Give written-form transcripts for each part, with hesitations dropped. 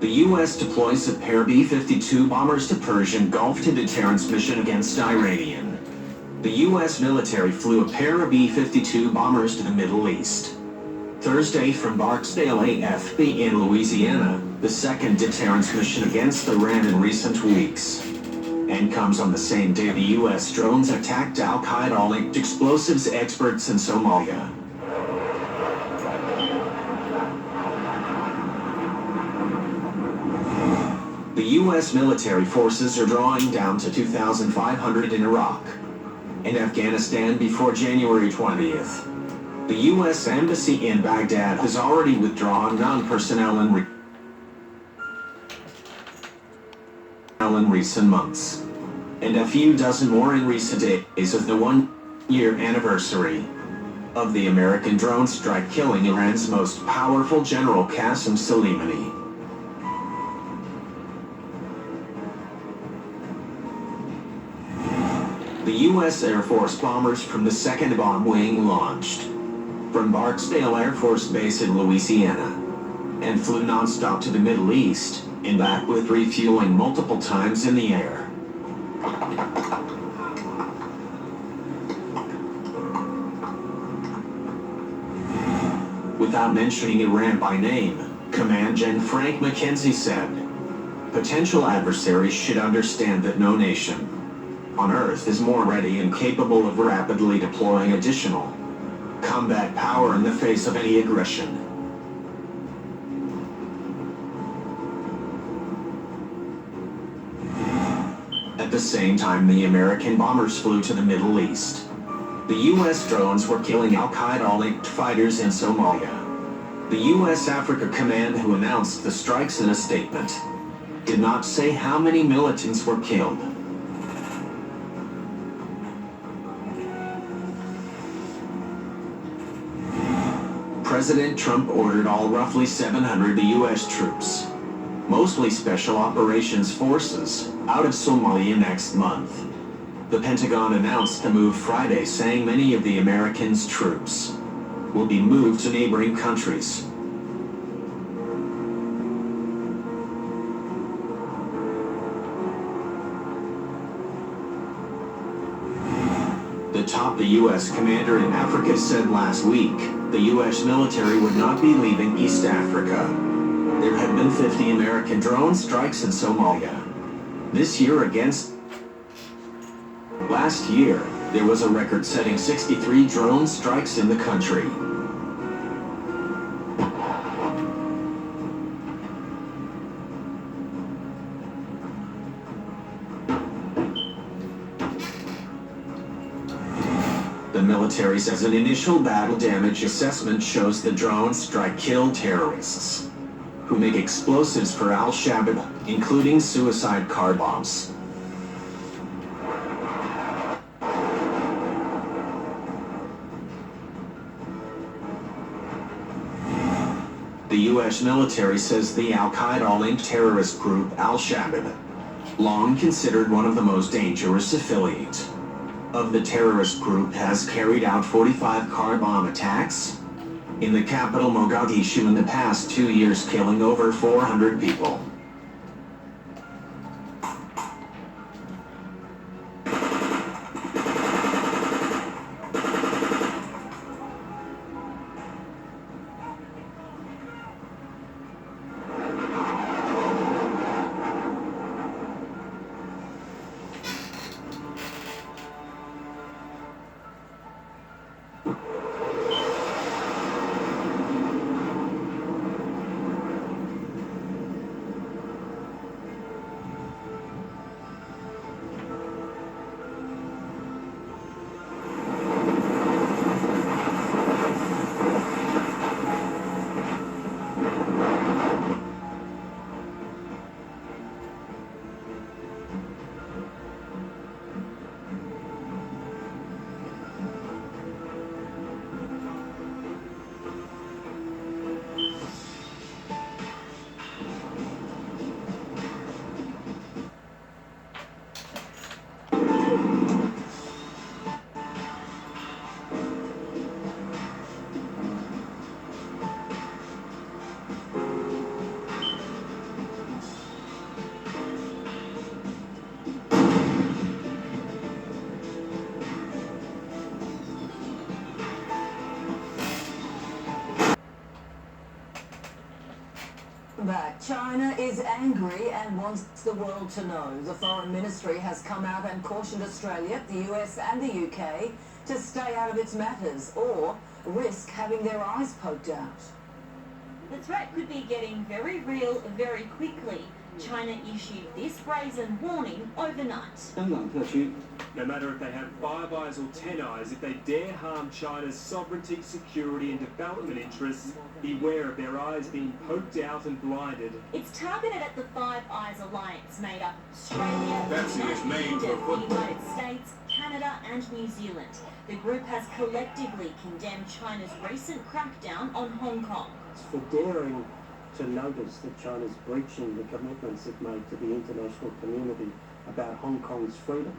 The U.S. deploys a pair of B-52 bombers to Persian Gulf to deterrence mission against Iranian. The U.S. military flew a pair of B-52 bombers to the Middle East Thursday from Barksdale AFB in Louisiana, the second deterrence mission against Iran in recent weeks, and comes on the same day the U.S. drones attacked al-Qaeda-linked explosives experts in Somalia. The U.S. military forces are drawing down to 2,500 in Iraq and Afghanistan before January 20th. The U.S. Embassy in Baghdad has already withdrawn non-personnel in recent months, and a few dozen more in recent days of the one-year anniversary of the American drone strike killing Iran's most powerful general Qasem Soleimani. The U.S. Air Force bombers from the 2nd Bomb Wing launched from Barksdale Air Force Base in Louisiana and flew non-stop to the Middle East and back with refueling multiple times in the air. Without mentioning Iran by name, Command Gen Frank McKenzie said, "Potential adversaries should understand that no nation on Earth is more ready and capable of rapidly deploying additional combat power in the face of any aggression." At the same time the American bombers flew to the Middle East, the U.S. drones were killing al-Qaeda-linked fighters in Somalia. The U.S. Africa Command, who announced the strikes in a statement, did not say how many militants were killed. President Trump ordered all roughly 700 U.S. troops, mostly Special Operations Forces, out of Somalia next month. The Pentagon announced the move Friday, saying many of the Americans' troops will be moved to neighboring countries. The top U.S. commander in Africa said last week the U.S. military would not be leaving East Africa. There have been 50 American drone strikes in Somalia this year against. Last year, there was a record-setting 63 drone strikes in the country. The military says an initial battle damage assessment shows the drone strike killed terrorists who make explosives for al-Shabaab, including suicide car bombs. The U.S. military says the al-Qaeda-linked terrorist group al-Shabaab, long considered one of the most dangerous affiliates of the terrorist group, has carried out 45 car bomb attacks in the capital Mogadishu in the past 2 years, killing over 400 people. Welcome back. China is angry and wants the world to know. The Foreign Ministry has come out and cautioned Australia, the US and the UK to stay out of its matters or risk having their eyes poked out. The threat could be getting very real very quickly. China issued this brazen warning overnight. No matter if they have 5 eyes or 10 eyes, if they dare harm China's sovereignty, security and development interests, beware of their eyes being poked out and blinded. It's targeted at the Five Eyes Alliance, made up of Australia, the That's United his name Kingdom, for the United States, Canada and New Zealand. The group has collectively condemned China's recent crackdown on Hong Kong. For daring to notice that China's breaching the commitments it made to the international community about Hong Kong's freedom.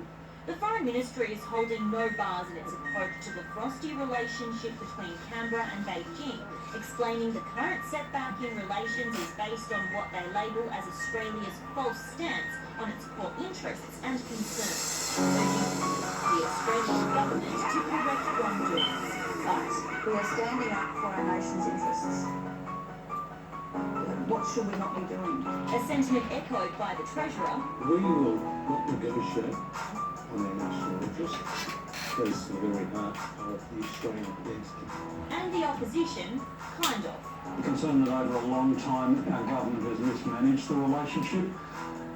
The Foreign Ministry is holding no bars in its approach to the frosty relationship between Canberra and Beijing, explaining the current setback in relations is based on what they label as Australia's false stance on its core interests and concerns, urging the Australian government to correct wrongdoings. But we are standing up for our nation's interests. What should we not be doing? A sentiment echoed by the Treasurer. We will not negotiate on our national interest. That's the very heart of the Australian identity. And the opposition, kind of. I'm concerned that over a long time our government has mismanaged the relationship.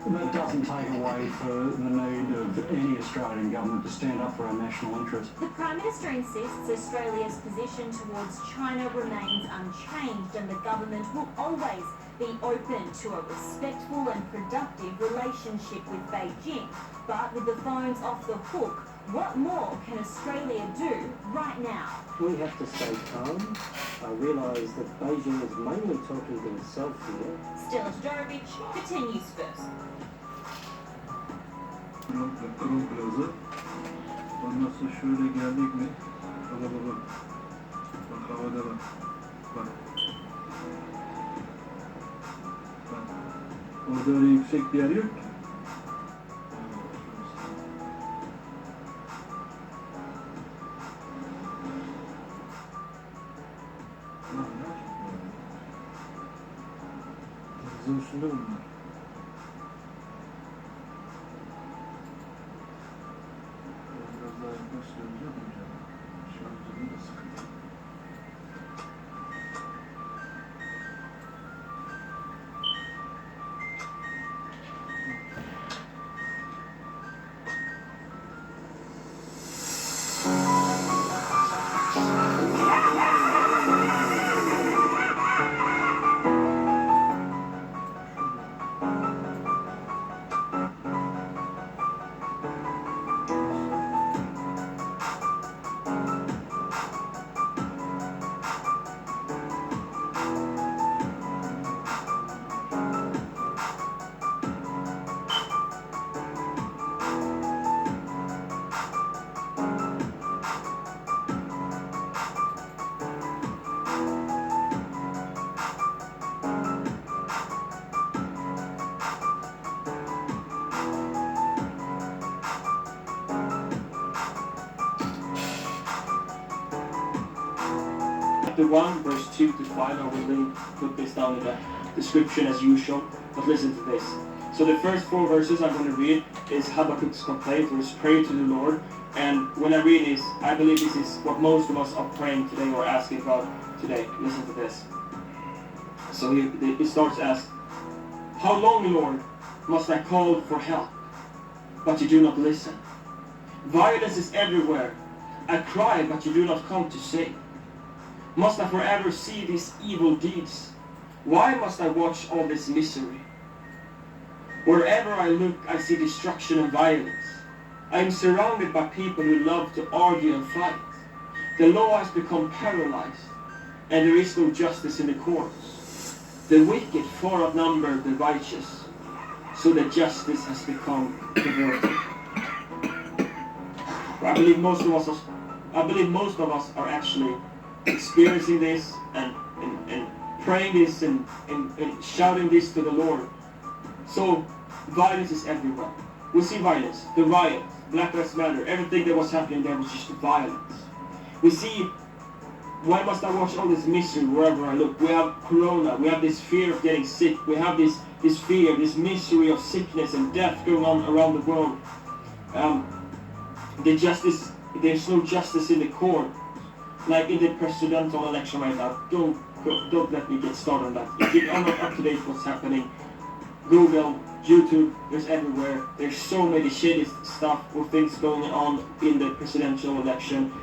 That doesn't take away for the need of any Australian government to stand up for our national interest. The Prime Minister insists Australia's position towards China remains unchanged and the government will always be open to a respectful and productive relationship with Beijing. But with the phones off the hook, what more can Australia do right now? We have to stay calm. I realise that Beijing is mainly talking to itself here. Stella Todorovic for 10 News First. Krom Plaza. Ondan sonra şöyle geldik mi? Baba. Bak havada bak. Bak. Orada öyle yüksek bir yer yok ki. Denizin üstünde bunlar. Biraz daha yaklaştıracağım hocam. Şarjını da sıkıntı. Chapter 1, verse 2 to 5, I will put this down in the description as usual, but listen to this. So the first 4 verses I'm going to read is Habakkuk's complaint or his prayer to the Lord, and when I read this, I believe this is what most of us are praying today or asking God today. Listen to this. So it starts as, How long, Lord, must I call for help, but you do not listen? Violence is everywhere. I cry, but you do not come to save. Must I forever see these evil deeds? Why must I watch all this misery? Wherever I look, I see destruction and violence. I am surrounded by people who love to argue and fight. The law has become paralyzed, and there is no justice in the courts. The wicked far outnumber the righteous, so that justice has become perverted. I believe most of us are actually experiencing this and praying this and shouting this to the Lord. So violence is everywhere. We see violence, the riot, Black Lives Matter, everything that was happening there was just violence. We see Why must I watch all this misery wherever I look? We have corona, we have this fear of getting sick, we have this fear, this misery of sickness and death going on around the world. There's no justice in the court. Like in the presidential election right now, don't let me get started on that. If you are not up to date what's happening, Google, YouTube, there's everywhere. There's so many shady stuff or things going on in the presidential election.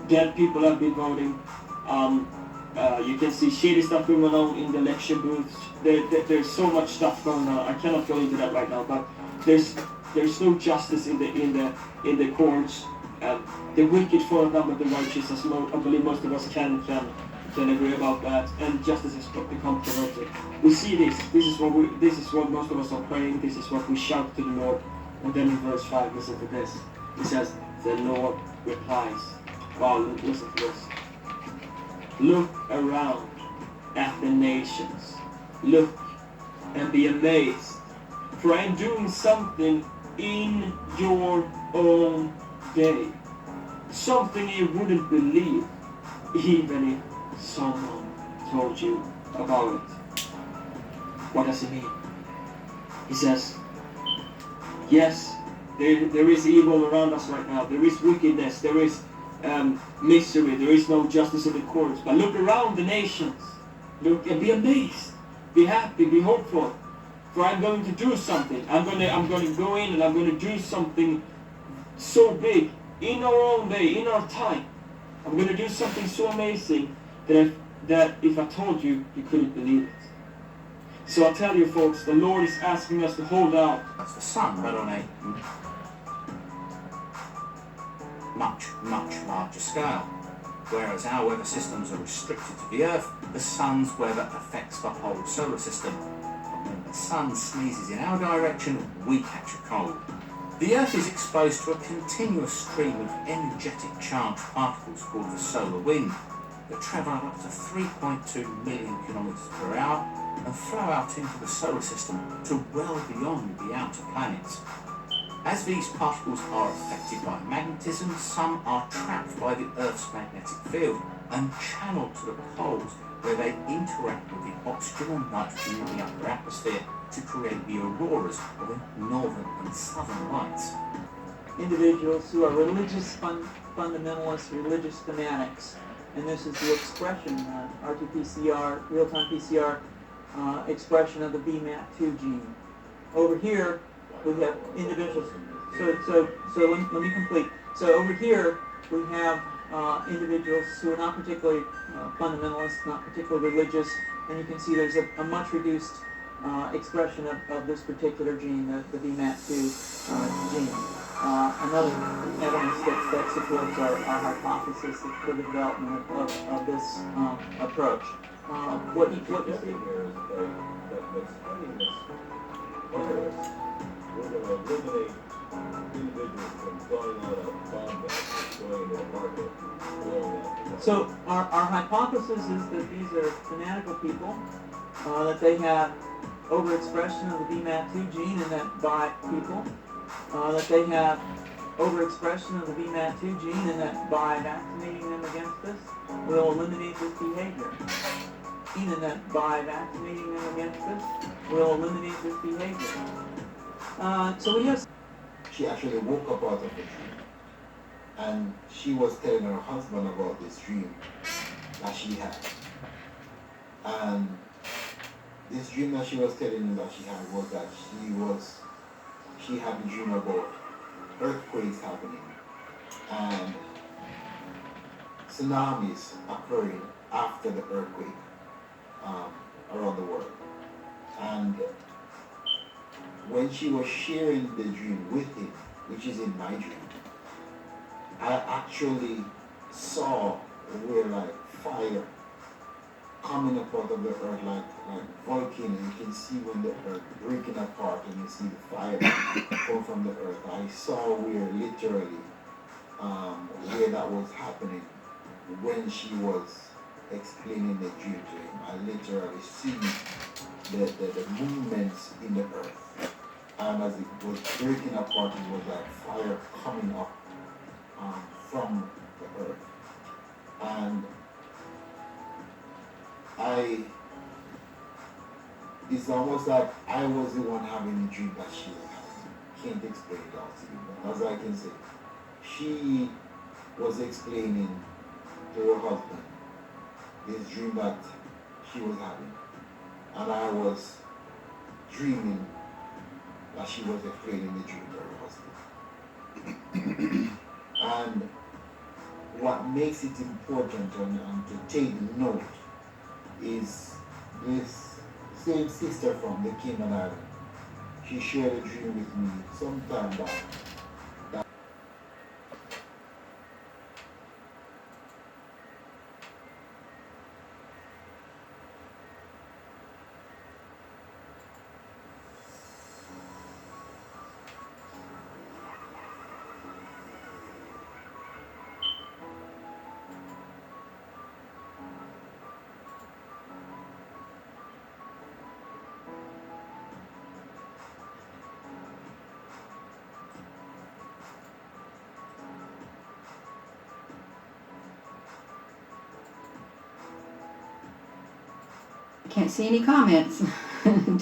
Dead people have been voting. You can see shady stuff going on in the election booths. There's so much stuff going on. I cannot go into that right now, but there's no justice in the courts. The wicked fall number the righteous, as I believe most of us can agree about that, and justice has become corrupted. We see this. This is what most of us are praying. This is what we shout to the Lord. And then in verse 5, listen to this. It says, the Lord replies. Wow, listen to this. Look around at the nations. Look and be amazed. For I am doing something in your own day. Something you wouldn't believe, even if someone told you about it. What does he mean? He says, yes, there is evil around us right now. There is wickedness. There is misery. There is no justice in the courts. But look around the nations. Look and be amazed. Be happy. Be hopeful. For I'm going to do something. I'm going to go in and I'm going to do something so big in our own day, in our time. I'm going to do something so amazing that if I told you, you couldn't believe it. So I tell you folks, the Lord is asking us to hold out. That's the sun, but on a much, much larger scale. Whereas our weather systems are restricted to the Earth, the sun's weather affects the whole solar system. When the sun sneezes in our direction, we catch a cold. The Earth is exposed to a continuous stream of energetic charged particles called the solar wind that travel up to 3.2 million kilometers per hour and flow out into the solar system to well beyond the outer planets. As these particles are affected by magnetism, some are trapped by the Earth's magnetic field and channeled to the poles where they interact with the oxygen and nitrogen in the upper atmosphere to create the auroras or the northern and southern lights. Individuals who are religious fundamentalists, religious fanatics, and this is the expression, RT-PCR, real-time PCR expression of the VMAT2 gene. Over here, we have individuals. So let me complete. So over here, we have individuals who are not particularly fundamentalist, not particularly religious, and you can see there's a much reduced expression of this particular gene, the VMAT2 gene. Another evidence that supports our hypothesis for the development of this approach. What you see here is that spreading this virus will eliminate individuals from going on a bomb and going into a market, blowing up. So our hypothesis is that these are fanatical people, that they have overexpression of the VMAT2 gene in that by people, that they have overexpression of the VMAT2 gene and that by vaccinating them against this, will eliminate this behavior. And that by vaccinating them against this, will eliminate this behavior. So we have... She actually woke up out of the dream, and she was telling her husband about this dream that she had. And this dream that she was telling him that she had was that she had a dream about earthquakes happening and tsunamis occurring after the earthquake around the world. And when she was sharing the dream with him, which is in my dream, I actually saw where like fire coming up out of the earth like volcano. You can see when the earth breaking apart and you see the fire come from the earth. I saw where literally where that was happening when she was explaining the dream to him. I literally see the movements in the earth. And as it was breaking apart, it was like fire coming up from the earth. And it's almost like I was the one having the dream that she was having. Can't explain it all to you, but as I can say, she was explaining to her husband this dream that she was having, and I was dreaming that she was explaining the dream to her husband. And what makes it important and to take note is this same sister from the Cayman Island. She shared a dream with me some time back. Can't see any comments.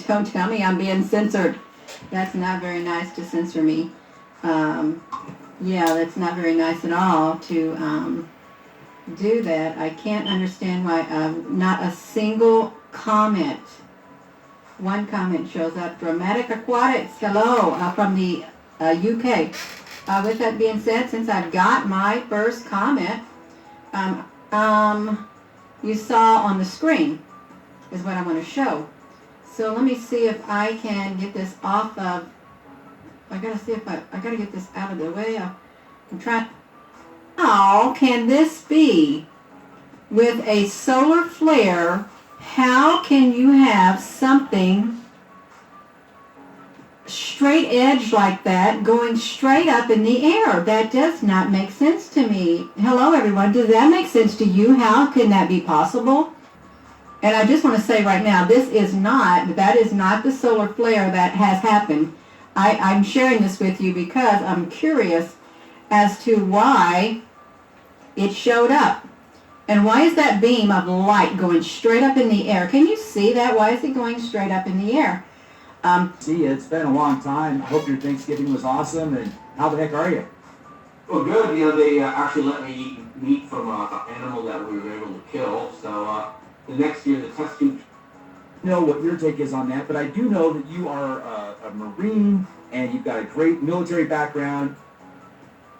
Don't tell me I'm being censored. That's not very nice to censor me. Yeah, that's not very nice at all to do that. I can't understand why not a single comment. One comment shows up. Dramatic Aquatics, hello, from the UK. With that being said, since I've got my first comment, you saw on the screen is what I want to show. So let me see if I can get this off of, I gotta get this out of the way. I'm trying, oh, can this be? With a solar flare, how can you have something straight edge like that going straight up in the air? That does not make sense to me. Hello everyone, does that make sense to you? How can that be possible? And I just want to say right now, that is not the solar flare that has happened. I'm sharing this with you because I'm curious as to why it showed up. And why is that beam of light going straight up in the air? Can you see that? Why is it going straight up in the air? See, it's been a long time. I hope your Thanksgiving was awesome. And how the heck are you? Well, good. You know, they actually let me eat meat from an animal that we were able to kill. So the next year, the test tube. Know what your take is on that, but I do know that you are a Marine and you've got a great military background.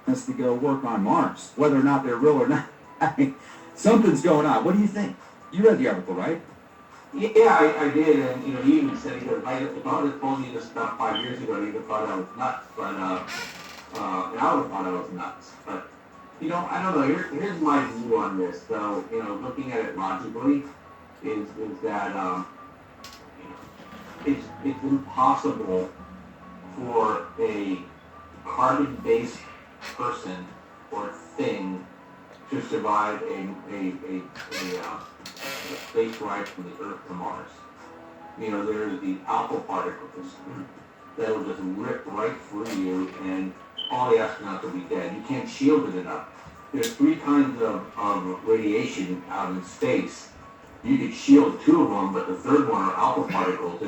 Us to go work on Mars, whether or not they're real or not. I mean, something's going on. What do you think? You read the article, right? Yeah, I did, and you know, he even said, if I had told you this about 5 years ago, you'd have thought I was nuts, but and I would have thought I was nuts. But you know, I don't know. Here's my view on this. So you know, looking at it logically, is that it's impossible for a carbon-based person or thing to survive a space ride from the Earth to Mars. You know, there's the alpha particles that will just rip right through you, and all the astronauts will be dead. You can't shield it enough. There's 3 kinds of radiation out in space. You could shield 2 of them, but the third one are alpha particles.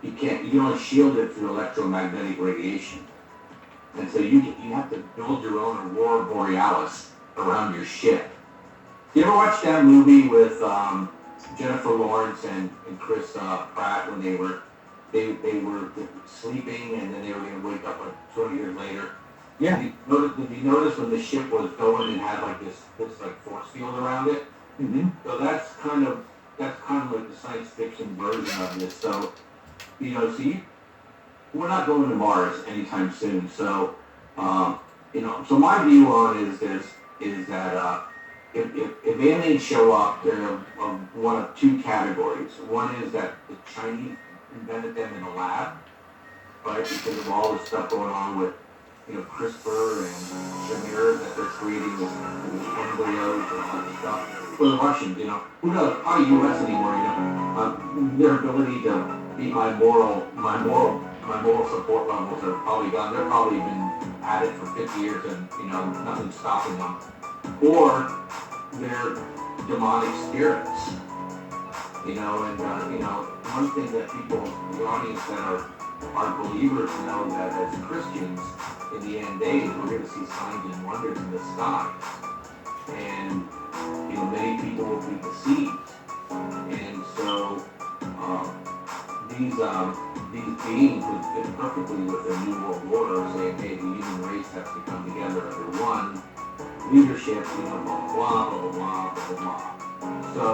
You can only shield it through electromagnetic radiation. And so you have to build your own aurora borealis around your ship. You ever watch that movie with Jennifer Lawrence and Chris Pratt when they were sleeping and then they were going to wake up like 20 years later? Yeah. Did you notice when the ship was going and had like this like force field around it? Mm-hmm. So that's kind of like the science fiction version of this. So you know, we're not going to Mars anytime soon. So you know, so my view on it is that if aliens show up, they're one of 2 categories. One is that the Chinese invented them in a lab, right? Because of all the stuff going on with, you know, CRISPR and Shamir that they're creating with embryos and all that stuff. Well, the Russians, you know, who knows? Probably U.S. anymore, you know. Their ability to beat my moral support levels are probably gone. They're probably been at it for 50 years and, you know, nothing's stopping them. Or they're demonic spirits. You know, and one thing that people in the audience that are believers know that as Christians, in the end days, we're going to see signs and wonders in the sky. And, many people will be deceived. And so, these beings would fit perfectly with the New World Order, saying, hey, the human race has to come together under one leadership, blah, blah, blah, blah, blah, blah, blah. So,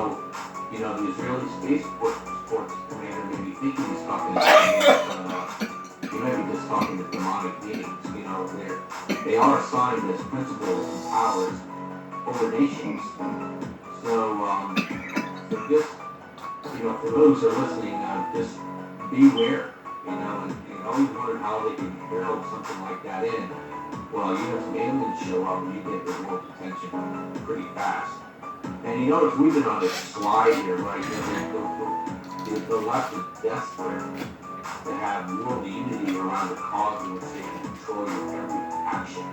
the Israeli Space Force Commander may be thinking he's talking to he may be just talking to demonic beings. They are assigned as principles and powers over nations. So just, for those who are listening, just beware, and always wonder how they can build something like that in. Well, you have some aliens show up and you get the world's attention pretty fast. And you notice we've been on this slide here, right? The left is desperate to have world unity around a cause in which they can control your every action.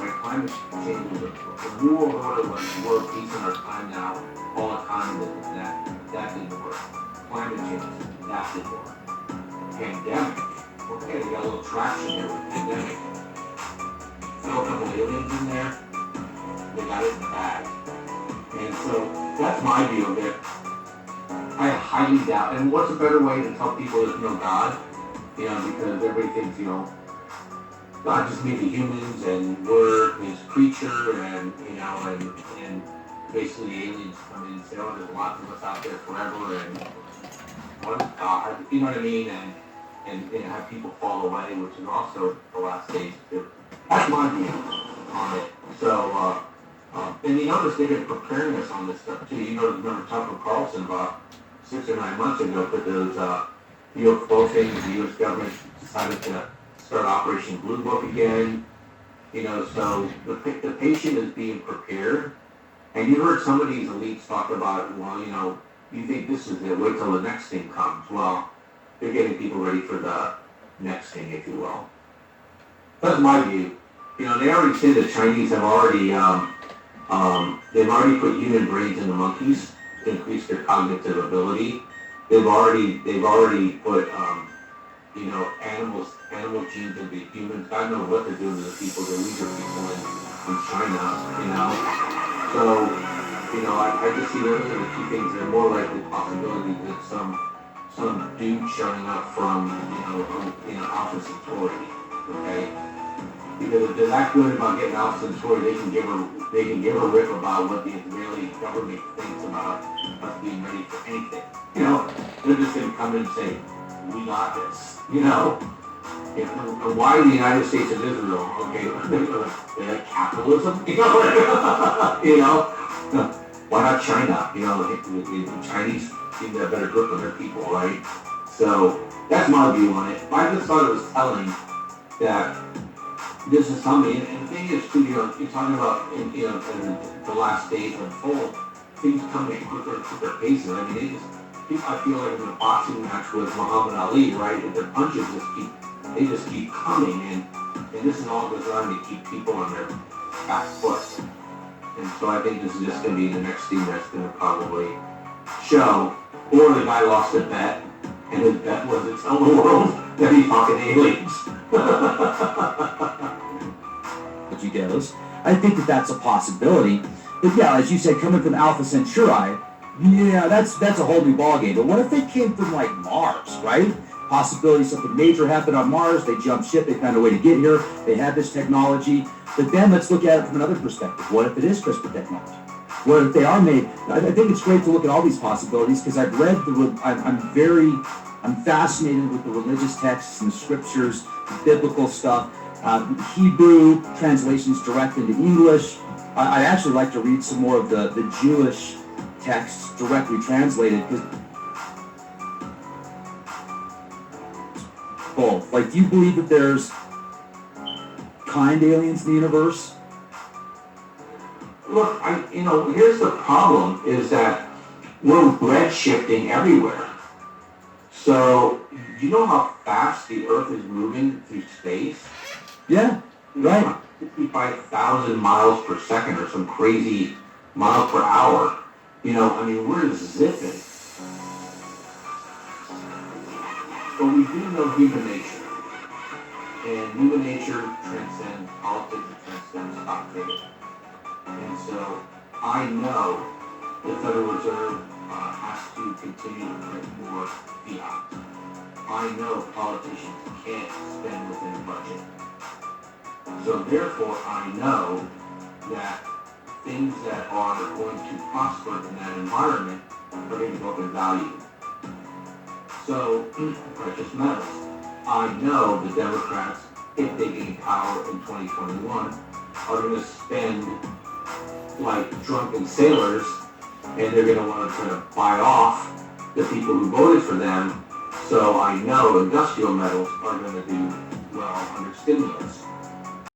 Right? Climate change was the New World Order was world peace in our time now. All economy that didn't work. Climate change, that didn't work. Pandemic. Okay, we got a little traction here with pandemic. Throw a couple aliens in there, they got it in the bag. And so that's my view of it. I highly doubt. And what's a better way to tell people there's no God? Because everybody thinks, God just made the humans and we're his creature and basically the aliens come in and say, oh, there's lots of us out there forever and what is God? You know what I mean? And have people fall away, which is also the last stage too. That's my view on it. So, and you notice they've been preparing us on this stuff too. Remember Tucker Carlson about 6 or 9 months ago put those UFO things. The U.S. government decided to start Operation Blue Book again. So the patient is being prepared. And you heard some of these elites talk about, well, you think this is it, wait till the next thing comes. Well, they're getting people ready for the next thing, if you will. That's my view. They already said the Chinese have already, they've already put human brains into monkeys to increase their cognitive ability. They've already put, animal genes into humans. God knows what they're doing to the people, the weaker people in China, So, I just see those are the two things that are more likely possibility than some dude showing up from, Alpha Centauri, okay? Because if they're that good about getting Alpha Centauri, they can give a rip about what the Israeli government thinks about us being ready for anything. They're just going to come in and say, we got this, And why the United States and Israel? Okay, they like capitalism, Why not China? The Chinese seem to have better grip on their people, right? So that's my view on it. I just thought it was telling that this is something, and the thing is too, you're talking about in the last days unfold, things come at quicker paces. I mean, I feel like in a boxing match with Muhammad Ali, right? Their punches just keep coming, and this is all designed to keep people on their back foot. And so I think this is just going to be the next thing that's going to probably show. Or the guy lost a bet, and his bet was to tell the world that he's talking aliens. But you goes. I think that's a possibility. But yeah, as you said, coming from Alpha Centauri, yeah, that's a whole new ballgame. But what if they came from like Mars, right? Possibility something major happened on Mars, they jumped ship, they found a way to get here, they had this technology. But then let's look at it from another perspective. What if it is CRISPR technology? What if they are made? I think it's great to look at all these possibilities because I've read I'm fascinated with the religious texts and the scriptures, the biblical stuff, Hebrew translations direct into English. I'd actually like to read some more of the Jewish texts directly translated because both. Like, do you believe that there's kind aliens in the universe? Look, here's the problem, is that we're redshifting everywhere. So, do you know how fast the Earth is moving through space? Yeah, right. 55,000 miles per second or some crazy mile per hour. We're zipping. But we do know human nature. And human nature transcends politics, it transcends stock trading. And so I know the Federal Reserve has to continue to print more fiat. I know politicians can't spend within the budget. So therefore, I know that things that are going to prosper in that environment are going to go up in value. So, precious metals. I know the Democrats, if they gain power in 2021, are going to spend like drunken sailors, and they're going to want to try to buy off the people who voted for them. So I know industrial metals are going to do well under stimulus.